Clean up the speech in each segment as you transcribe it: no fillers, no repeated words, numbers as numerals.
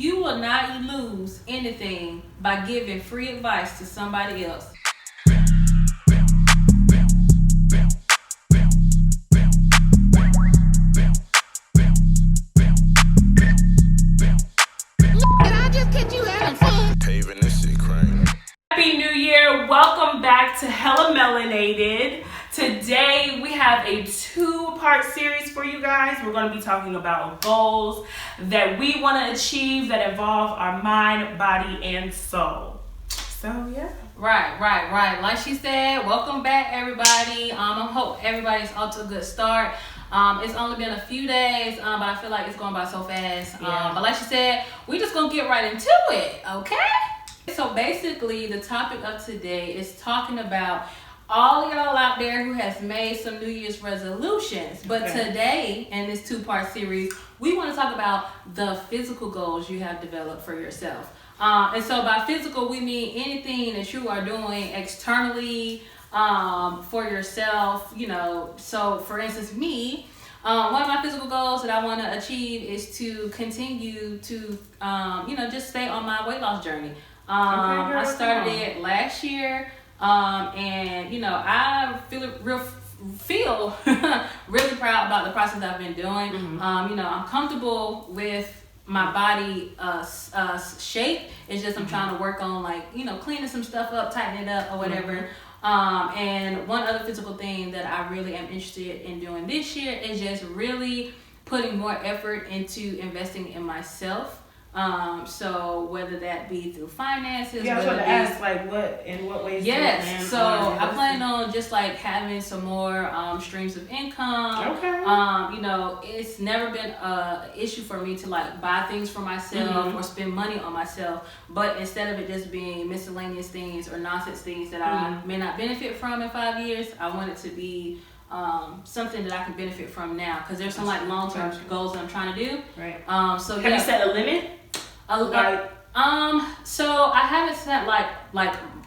You will not lose anything by giving free advice to somebody else. Happy New Year. Welcome back to Hella Melanated. Today we have a 2-part series for you guys. We're going to be talking about goals that we want to achieve that involve our mind, body, and soul. So yeah. Right. Like she said, welcome back everybody. I hope everybody's off to a good start. It's only been a few days, but I feel like it's going by so fast. But like she said, we just going to get right into it, okay? So basically, the topic of today is talking about all y'all out there who has made some New Year's resolutions. But today, in this 2-part series, we want to talk about the physical goals you have developed for yourself. And so by physical, we mean anything that you are doing externally for yourself. You know, so for instance, me, one of my physical goals that I want to achieve is to continue to, just stay on my weight loss journey. I started it last year, and I feel really proud about the process I've been doing. Mm-hmm. I'm comfortable with my body shape. It's just I'm trying to work on cleaning some stuff up, tightening it up or whatever. Mm-hmm. And one other physical thing that I really am interested in doing this year is just really putting more effort into investing in myself. So whether that be through finances, I was going to ask, in what ways? Yes, so I plan on just having some more streams of income. Okay. It's never been a issue for me to buy things for myself or spend money on myself, but instead of it just being miscellaneous things or nonsense things that I may not benefit from in 5 years, I want it to be something that I can benefit from now, because there's some long-term goals that I'm trying to do. Right. Have you set a limit? So I haven't set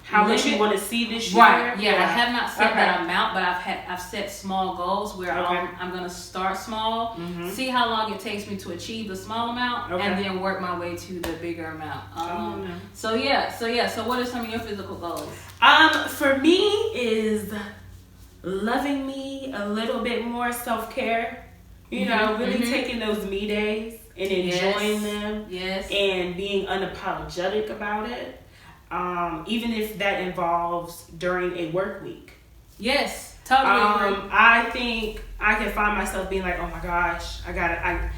how much you want to see this year. Right. Yeah. I have not set that amount, but I've set small goals where I'm gonna start small, see how long it takes me to achieve the small amount, and then work my way to the bigger amount. So what are some of your physical goals? For me is loving me a little bit more, self-care. Really taking those me days and enjoying them. Yes. And being unapologetic about it. Even if that involves during a work week. Yes, totally agree. I think I can find myself being like, oh my gosh, I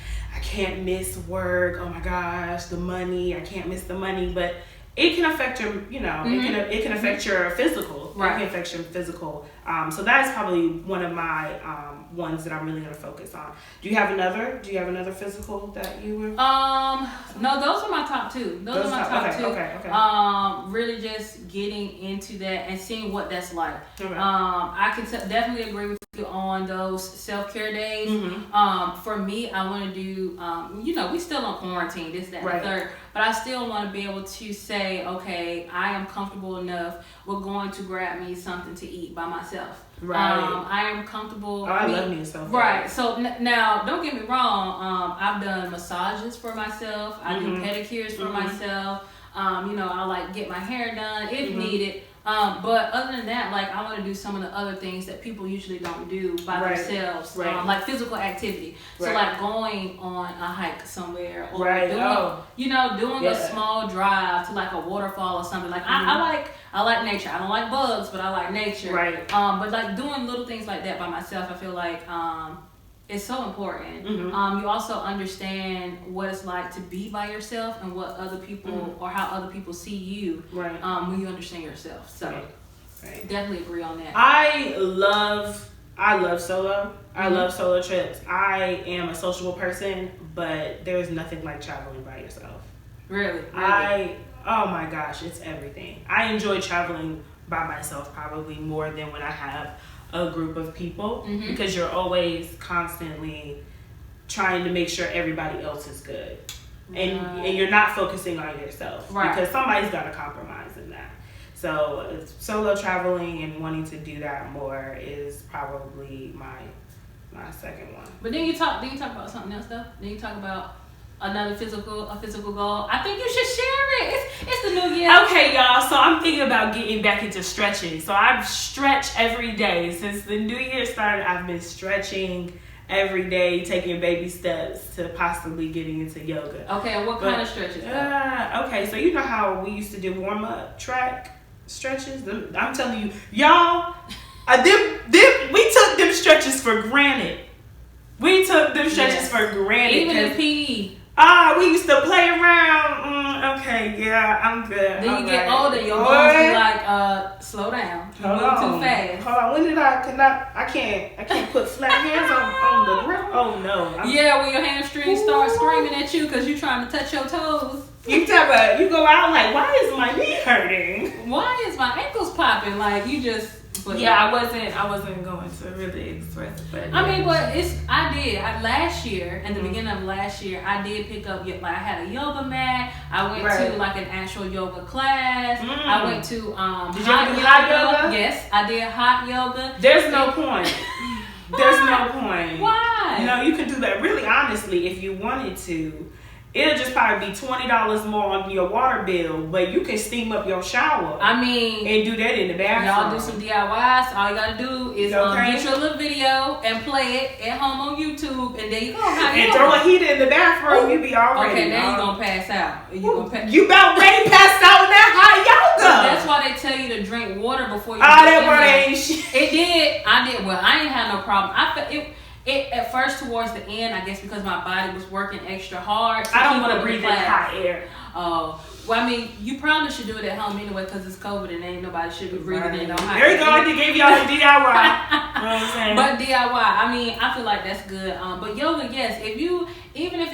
can't miss work. Oh my gosh, the money, I can't miss the money. But it can affect your, it can affect your physical. Right. It can affect your physical. So that's probably one of my ones that I'm really going to focus on. Do you have another physical that you were? No, those are my top two. Those are my top two. Okay. Really just getting into that and seeing what that's like. Okay. I can definitely agree with you on those self-care days. For me, I want to do, we still on quarantine, this, that, and the third, but I still want to be able to say, okay, I am comfortable enough. We're going to grab me something to eat by myself. Right. I am comfortable. I love me self. Right. So now, don't get me wrong. I've done massages for myself. I do pedicures for myself. I get my hair done if needed. But other than that, I want to do some of the other things that people usually don't do by themselves, like physical activity. So going on a hike somewhere, or doing a small drive to a waterfall or something. I like nature. I don't like bugs, but I like nature. Right. But doing little things like that by myself, I feel like it's so important. You also understand what it's like to be by yourself and what other people or how other people see you when you understand yourself. So definitely agree on that. I love solo. I love solo trips. I am a sociable person, but there's nothing like traveling by yourself. Really? Oh my gosh, it's everything. I enjoy traveling by myself probably more than when I have a group of people, because you're always constantly trying to make sure everybody else is good, and you're not focusing on yourself, because somebody's got to compromise in that. So solo traveling and wanting to do that more is probably my second one. But then you talk about something else though. Then you talk about another physical goal, I think you should share it. It's the new year. Okay, y'all. So I'm thinking about getting back into stretching. So I've stretched every day since the new year started. I've been stretching every day, taking baby steps to possibly getting into yoga. Okay, and what kind of stretches? Okay, so you know how we used to do warm-up track stretches? I'm telling you, y'all, we took them stretches for granted. We took them stretches for granted. Even in PE. We used to play around. Okay, yeah, I'm good. Then you get older, your bones be like, slow down. You move too fast. Hold on. When did I can't put flat hands on the ground. Oh no. When your hamstrings start screaming at you because you're trying to touch your toes. You go out like, why is my knee hurting? Why is my ankles popping? Like you just. But I wasn't going to really express it. But last year, at the beginning of last year, I did pick up, I had a yoga mat. I went to like an actual yoga class. I went to did you do hot yoga? Yes, I did hot yoga. There's no point. There's no point. Why? No, you can do that. Really, honestly, if you wanted to. It'll just probably be $20 more on your water bill, but you can steam up your shower. I mean, and do that in the bathroom. Y'all do some DIYs. All you gotta do is get your little video and play it at home on YouTube, and there you go. And throw a heater in the bathroom. You be all ready. Okay, now you gonna pass out. You about ready passed out in that hot yoga. That's why they tell you to drink water before you. That water ain't shit. It did. I did. Well, I ain't had no problem. I felt it. It at first towards the end, I guess because my body was working extra hard. I don't want to breathe in hot air. Well, I mean, you probably should do it at home anyway because it's COVID and ain't nobody should be breathing in no hot air. There you go. They gave y'all the DIY. You know what I'm saying? But DIY, I mean, I feel like that's good. But yoga, yes, even if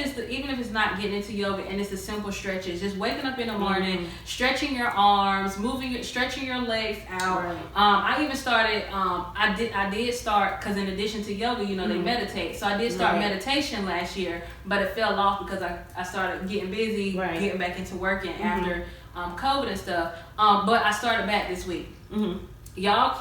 it's not getting into yoga and it's the simple stretches, just waking up in the morning, stretching your arms, stretching your legs out. Right. I even started. I did start because in addition to yoga, they meditate. So I did start meditation last year, but it fell off because I started getting busy, getting back into working after COVID and stuff. But I started back this week. Mm-hmm. A lot of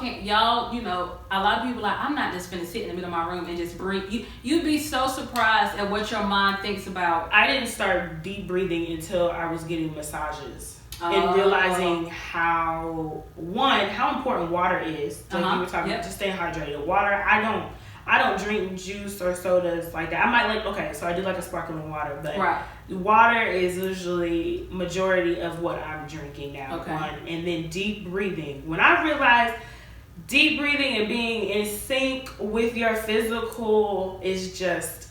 people I'm not just finna sit in the middle of my room and just breathe. You'd be so surprised at what your mind thinks about. I didn't start deep breathing until I was getting massages and realizing how important water is. Like you were talking about, just staying hydrated. Water, I don't drink juice or sodas like that. I might so I do like a sparkling water, but water is usually majority of what I'm drinking now. Okay. And then deep breathing. When I realized deep breathing and being in sync with your physical is just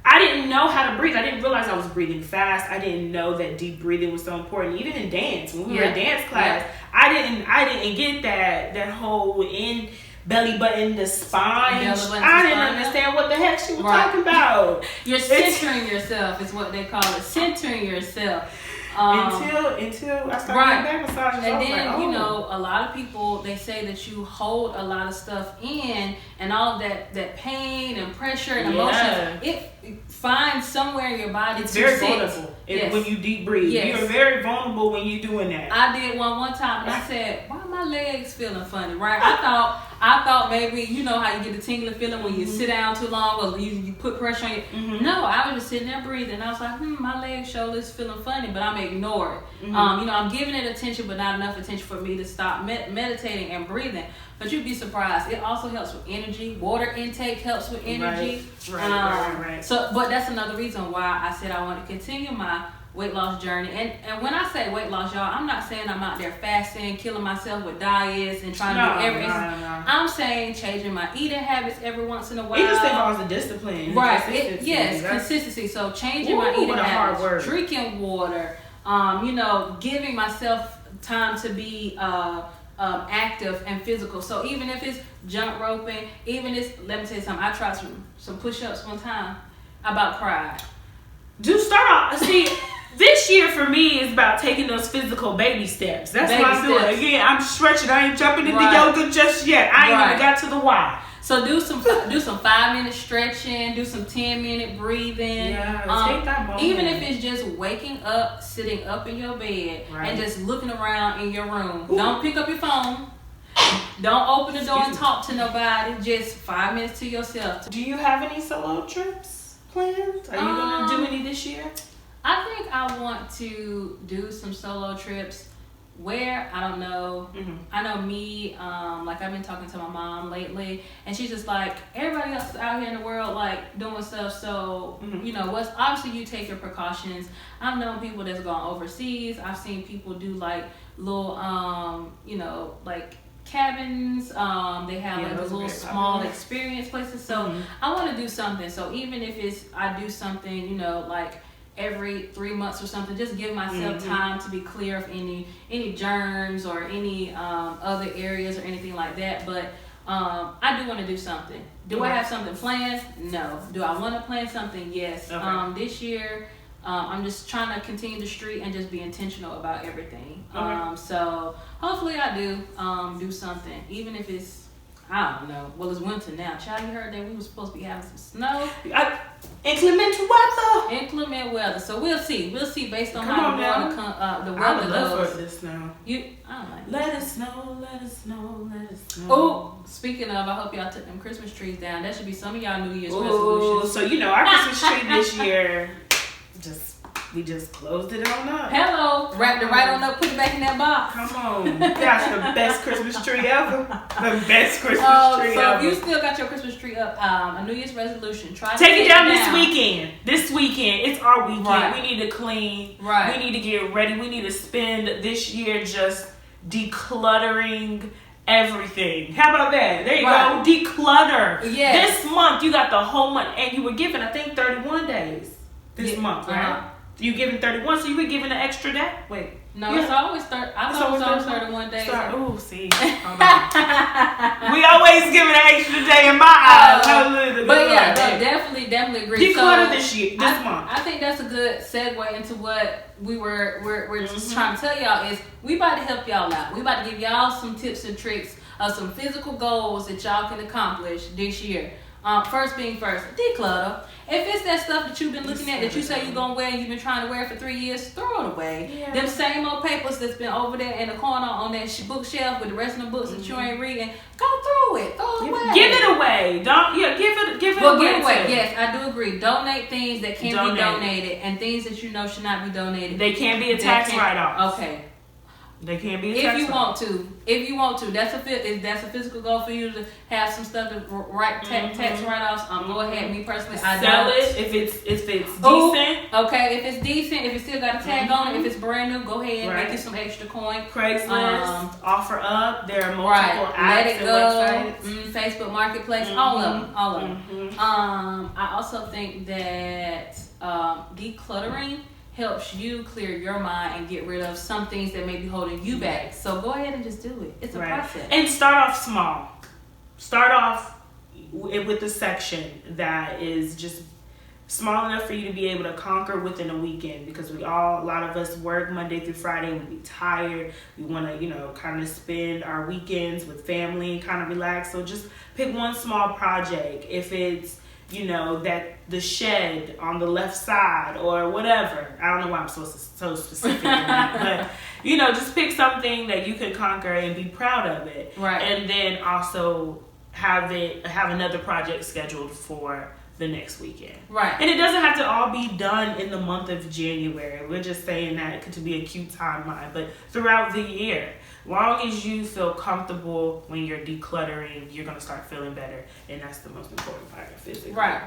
I didn't know how to breathe. I didn't realize I was breathing fast. I didn't know that deep breathing was so important. Even in dance, when we were in dance class, I didn't get that whole in belly button, the spine. I didn't understand what the heck she was talking about. You're centering yourself is what they call it. Centering yourself. Until I started getting back massages. And then, a lot of people, they say that you hold a lot of stuff in and all of that pain and pressure and emotions. It finds somewhere in your body it's very vulnerable when you deep breathe. Yes. You're very vulnerable when you're doing that. I did one time and I said, why are my legs feeling funny, right? I thought maybe, how you get the tingling feeling when you sit down too long or you put pressure on you. No, I was just sitting there breathing. I was like, my legs shoulders feeling funny, but I'm ignoring it. I'm giving it attention, but not enough attention for me to stop meditating and breathing. But you'd be surprised. It also helps with energy. Water intake helps with energy. Right. So, but that's another reason why I said I want to continue my weight loss journey. And when I say weight loss, y'all, I'm not saying I'm out there fasting, killing myself with diets and trying to do everything. No. I'm saying changing my eating habits every once in a while. It just involves the discipline. Right. Consistency. So changing my eating habits, drinking water, giving myself time to be active and physical. So even if it's jump roping, let me tell you something. I tried some push-ups one time. I about cried. Start off. See, this year for me is about taking those physical baby steps. That's what I'm doing. Again, I'm stretching. I ain't jumping into yoga just yet. I ain't even got to the why. So do some 5-minute stretching, do some 10-minute breathing. Yeah, take that moment. Even if it's just waking up, sitting up in your bed, and just looking around in your room. Ooh. Don't pick up your phone. Don't open the door and talk to nobody. Just 5 minutes to yourself. Do you have any solo trips planned? Are you gonna do any this year? I think I want to do some solo trips. Where, I don't know. I know me, like I've been talking to my mom lately, and she's just like, everybody else is out here in the world like doing stuff, so you know what's obviously you take your precautions. I've known people that's gone overseas. I've seen people do like little you know, like cabins. They have like those little small experience places. So I want to do something. So even if it's I do something, you know, like every 3 months or something, just give myself time to be clear of any germs or any other areas or anything like that. But I do want to do something. Do I have something planned? No. Do I want to plan something? Yes. Okay. This year I'm just trying to continue the streak and just be intentional about everything. So hopefully I do something, even if it's, I don't know. Well, it's winter now. Child, you heard that we were supposed to be having some snow. Inclement weather. So we'll see. We'll see based on how the weather goes. I would love for this snow. I don't like let it snow, let it snow, let it snow. Oh, speaking of, I hope y'all took them Christmas trees down. That should be some of y'all New Year's resolutions. So you know our Christmas tree this year, we just closed it on up. Hello. Wrapped it right on up, put it back in that box. Come on. That's the best Christmas tree ever. The best Christmas tree so ever. if you still got your Christmas tree up, a New Year's resolution, try to take it down this weekend. This weekend. It's our weekend. Right. We need to clean. Right. We need to get ready. We need to spend this year just decluttering everything. How about that? There you go. Declutter. Yes. This month, you got the whole month. And you were given, I think, 31 days this month, right? You given 31, so you were given an extra day? Wait. No, it's always 30. I thought it was always 31 days. Ooh, see. Hold on. We always give an extra day in my eyes. But yeah, definitely agree. Declutter this month. I think that's a good segue into what we're just trying to tell y'all is we about to help y'all out. We about to give y'all some tips and tricks of some physical goals that y'all can accomplish this year. First thing first, declutter. If it's that stuff that you've been looking at that you say you're going to wear and you've been trying to wear for 3 years, throw it away. Yeah. Them same old papers that's been over there in the corner on that bookshelf with the rest of the books that you ain't reading, go through it. Throw it away. Give it away. Give it away. Yes, I do agree. Donate things that can be donated and things that you know should not be donated. They can be a tax write-off. Okay. They can be if you want to. That's a physical goal for you to have some stuff to write tax write-offs. Go ahead. Me personally, I sell it if it's decent. Okay, if it's decent, if it still got a tag on it, if it's brand new, go ahead and make you some extra coin. Craigslist, offer up. There are multiple apps and websites. Facebook Marketplace, all of them. I also think that decluttering helps you clear your mind and get rid of some things that may be holding you back. So go ahead and just do it. It's a process. And start off small. Start off with a section that is just small enough for you to be able to conquer within a weekend, because a lot of us work Monday through Friday. We be tired. We want to, kind of spend our weekends with family and kind of relax. So just pick one small project. If it's that the shed on the left side or whatever. I don't know why I'm so specific in that, but just pick something that you can conquer and be proud of it. Right. And then also have another project scheduled for the next weekend. Right. And it doesn't have to all be done in the month of January. We're just saying that it could be a cute timeline, but throughout the year. Long as you feel comfortable when you're decluttering, you're going to start feeling better. And that's the most important part of physically. Right.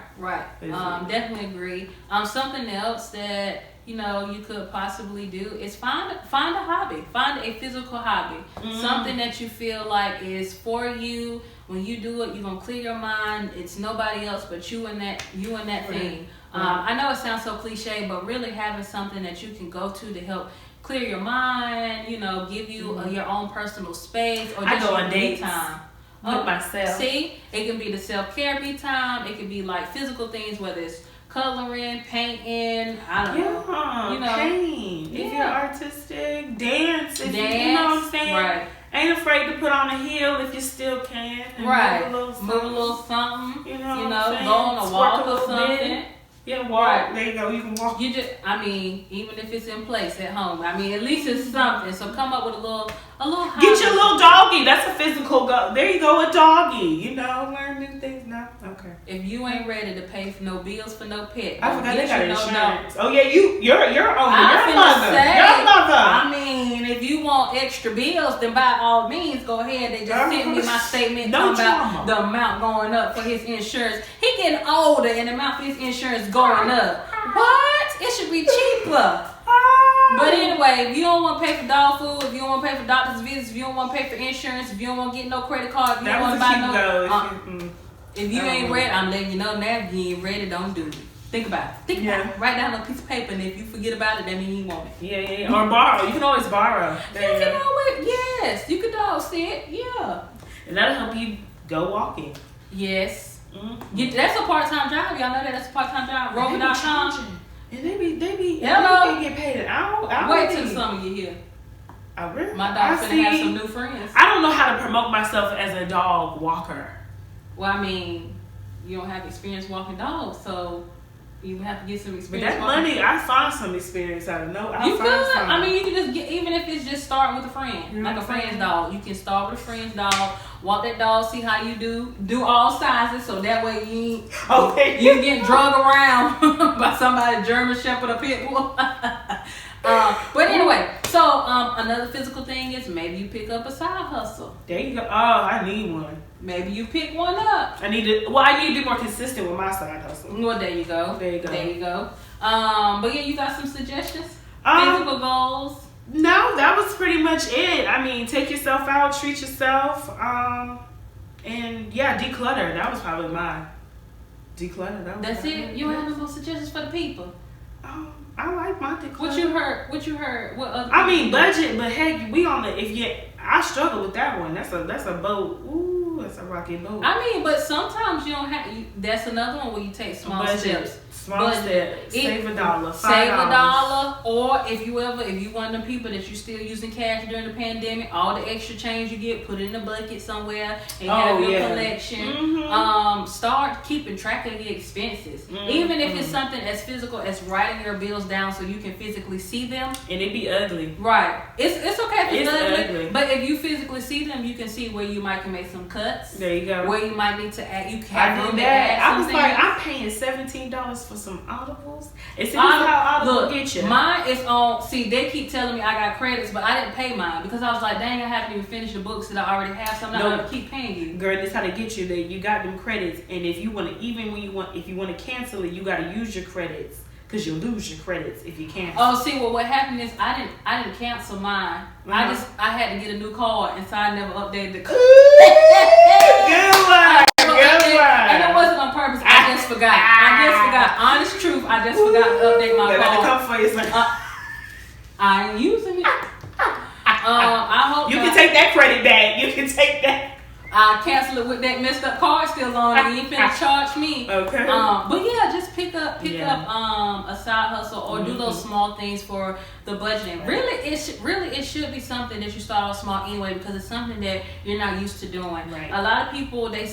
Definitely agree. Something else that, you could possibly do is find a hobby. Find a physical hobby. Something that you feel like is for you. When you do it, you're going to clear your mind. It's nobody else but you and that thing. I know it sounds so cliche, but really having something that you can go to help clear your mind, give you your own personal space, or just your me time with myself. See, it can be the self-care me time. It can be like physical things, whether it's coloring, painting. I don't know. Paint. If you're artistic, dance. You know what I'm saying? Right. Ain't afraid to put on a heel if you still can. And right. Move a little something. Go on a walk or something. Yeah, walk. Right. There you go. You can walk. You just, even if it's in place at home, at least it's something. So come up with a little hobby. Get your little doggy. That's a physical go. There you go, a doggy. Learn new things now. Okay. If you ain't ready to pay for no bills for no pet, I forgot they got insurance. Oh yeah, you're owner. Your mother. If you want extra bills, then by all means go ahead. They just sent me my statement talking about the amount going up for his insurance. He getting older and the amount for his insurance going up. What? It should be cheaper. But anyway, if you don't want to pay for dog food, if you don't want to pay for doctor's visits, if you don't want to pay for insurance, if you don't want to get no credit card, if you don't want to buy if you ain't ready, I'm letting you know now. If you ain't ready, don't do it. Think about it. Think about it. Write down a piece of paper, and if you forget about it, that means you want it. Yeah. Or borrow. You can always borrow. Yes. You can dog sit. Yeah. And that'll help you go walking. Yes. Mm-hmm. That's a part-time job. Y'all know that? That's a part-time job. Rover.com. And they be hello. They get paid an hour. Wait till the summer you here. Oh, really? My dog's gonna have some new friends. I don't know how to promote myself as a dog walker. Well, you don't have experience walking dogs, so you have to get some experience. But that money, I find some experience out of no. You could. You can just get, even if it's just starting with a friend, like a friend's dog. You can start with a friend's dog. Walk that dog, see how you do. Do all sizes, so that way you ain't getting drug around by somebody German Shepherd or pit bull. But anyway, so another physical thing is maybe you pick up a side hustle. There you go. Oh, I need one. Maybe you pick one up. I need to be more consistent with my side hustle. Well, there you go. But yeah, you got some suggestions? Physical goals? No, that was pretty much it. Take yourself out, treat yourself, and yeah, declutter. That was probably mine. Declutter. That's it? You don't have no more suggestions for the people? I like my declutter. What you heard? What other budget, but heck, I struggle with that one. That's a boat. Ooh, that's a rocky boat. But sometimes you don't have. That's another one where you take small steps. Small steps. Save $1. $5. Save $1, or if you one of them people that you still using cash during the pandemic, all the extra change you get, put it in a bucket somewhere and have your collection. Mm-hmm. Start keeping track of your expenses, even if it's something as physical as writing your bills down so you can physically see them. And it be ugly. Right. It's okay if it's ugly, but if you physically see them, you can see where you might can make some cuts. There you go. Where you might need to add. You have room to add. I was like, I'm paying $17 for some audibles. It's how Audible get you. Mine is on. See, they keep telling me I got credits, but I didn't pay mine because I was like, dang, I haven't even finished the books that I already have, so I'm not gonna keep paying you. Girl, this how to get you there. You got them credits, and if you want to, if you want to cancel it, you got to use your credits. Because you'll lose your credits if you cancel. Oh, see, what happened is I didn't cancel mine. I had to get a new card, and so I never updated the card. Good one. And it wasn't on purpose. I just forgot. Honest truth, I just forgot to update my card. Come for you, I ain't using it. I hope you can take that credit back. You can take that. I'll cancel it with that messed up card still on, and you ain't finna charge me. Okay. But yeah, just pick up a side hustle or do those small things for the budgeting. Right. Really, it should be something that you start off small anyway, because it's something that you're not used to doing. Right. A lot of people, they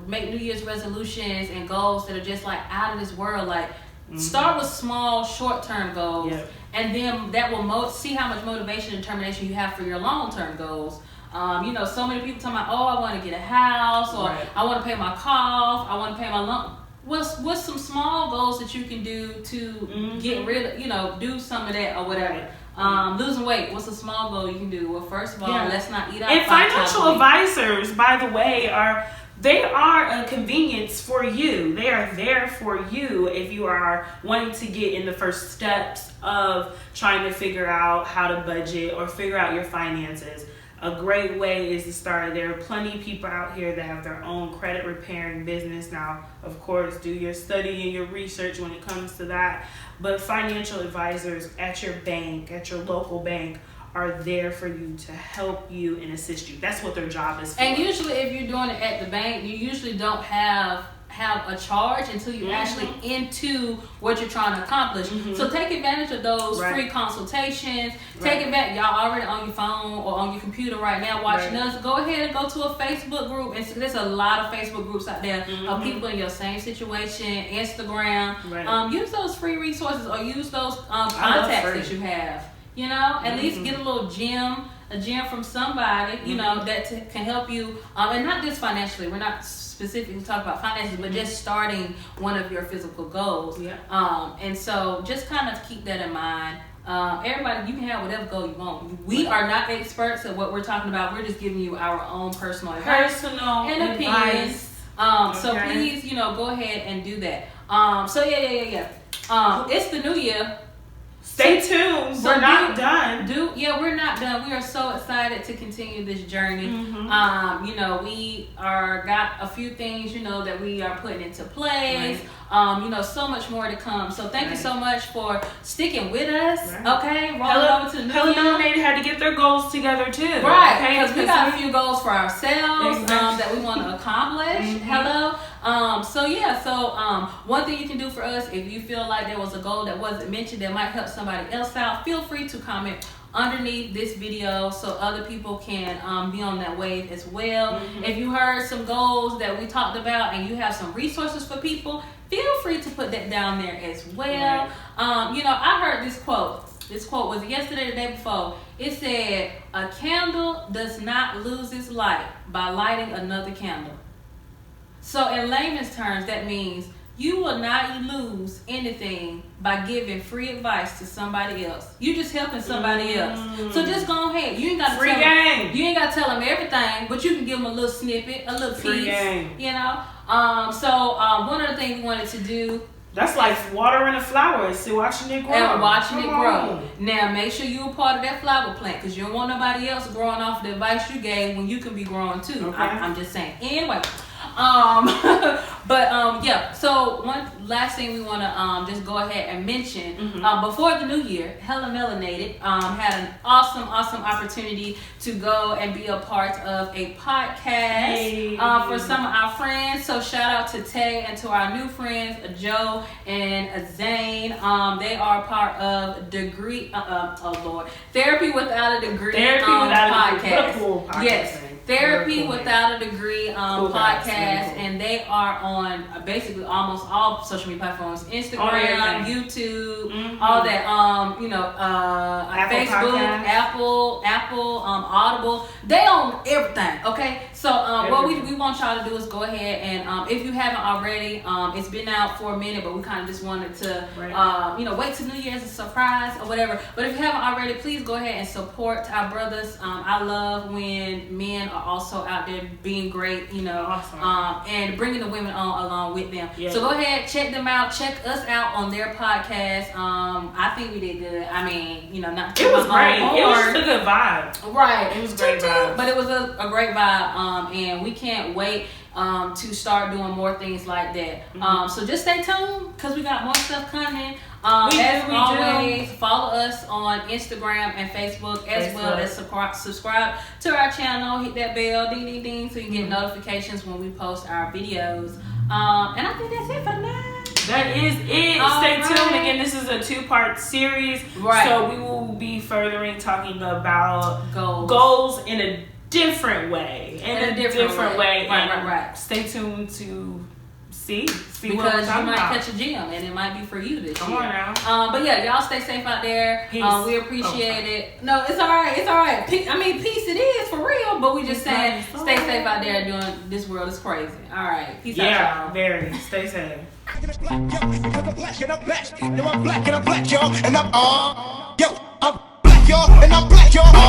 make New Year's resolutions and goals that are just like out of this world. Like start with small, short-term goals, and then that will see how much motivation and determination you have for your long-term goals. So many people talking about, I want to get a house, or I want to pay my car off, I want to pay my loan. What's some small goals that you can do to get rid of, do some of that or whatever. Losing weight, what's a small goal you can do? Well, first of all, let's not eat out. And financial advisors, by the way, are a convenience for you. They are there for you if you are wanting to get in the first steps of trying to figure out how to budget or figure out your finances. A great way is to start. There are plenty of people out here that have their own credit repairing business. Now, of course, do your study and your research when it comes to that. But financial advisors at your bank, at your local bank, are there for you to help you and assist you. That's what their job is for. And usually if you're doing it at the bank, you usually don't have have a charge until you're actually into what you're trying to accomplish. So take advantage of those free consultations. Take advantage. Y'all already on your phone or on your computer right now watching us. Go ahead and go to a Facebook group. And so there's a lot of Facebook groups out there of people in your same situation. Instagram. Use those free resources or use those contacts that you have. You know, at least get a little gem from somebody, you know, that can help you, and not just financially. We're not specifically talking about finances, but just starting one of your physical goals. And so just kind of keep that in mind. Everybody, you can have whatever goal you want. We are not experts at what we're talking about. We're just giving you our own personal advice and opinions. So please, you know, go ahead and do that. So it's the new year. Stay tuned. So we're not done. We're not done. We are so excited to continue this journey. You know, we got a few things, you know, that we are putting into place. You know, so much more to come. So thank you so much for sticking with us. Okay, rolling over to the new year. Melanated had to get their goals together too. Because we got a few goals for ourselves that we want to accomplish. One thing you can do for us, if you feel like there was a goal that wasn't mentioned that might help somebody else out, feel free to comment underneath this video so other people can be on that wave as well. If you heard some goals that we talked about and you have some resources for people, feel free to put that down there as well. You know, I heard this quote. This quote was yesterday, the day before. It said, "A candle does not lose its light by lighting another candle." So in layman's terms, that means you will not lose anything by giving free advice to somebody else. You just helping somebody else. So just go ahead. You ain't got to tell them. You ain't got to tell them everything, but you can give them a little snippet, a little piece. You know. One of the things we wanted to do. That's like watering a flower. See, watching it grow. And watching it grow. Now, make sure you're a part of that flower plant because you don't want nobody else growing off the advice you gave when you can be growing too. I'm just saying. Anyway. So one last thing we want to just go ahead and mention before the new year, Hella Melanated had an awesome opportunity to go and be a part of a podcast for some of our friends. So shout out to Tay and to our new friends Joe and Zane. They are part of Therapy Without a Degree podcast. Cool podcast. Yes. Therapy Without a Degree podcast, and they are on basically almost all social media platforms: Instagram, YouTube, all that. Facebook, Podcast. Apple, Audible. They own everything. Okay, so what we want y'all to do is go ahead and if you haven't already, it's been out for a minute, but we kind of just wanted to wait till New Year's as a surprise or whatever. But if you haven't already, please go ahead and support our brothers. I love when men are also out there being great, and bringing the women on along with them. So go ahead, check them out. Check us out on their podcast. I think we did good. I mean, not. It was great. It was just a good vibe. Right. It was great vibe. But it was a great vibe. And we can't wait to start doing more things like that. So just stay tuned because we got more stuff coming. As always, follow us on Instagram and Facebook as well as subscribe to our channel. Hit that bell, ding ding ding, so you get notifications when we post our videos. And I think that's it for now. That is it. Stay tuned. Again, this is a 2-part series. So we will be furthering talking about goals in a different way. In a different way. Right. Stay tuned to see because what we're talking you might about. catch a gem and it might be for you this Come year. on now. But yeah, y'all stay safe out there. We appreciate it. No, it's all right. Peace it is for real. But we just saying, stay safe out there. Doing this world is crazy. All right, peace out, y'all. Yeah, very. Stay safe. I'm black and I'm black, y'all, and I'm black, y'all, and I'm black, y'all, and I'm black, y'all.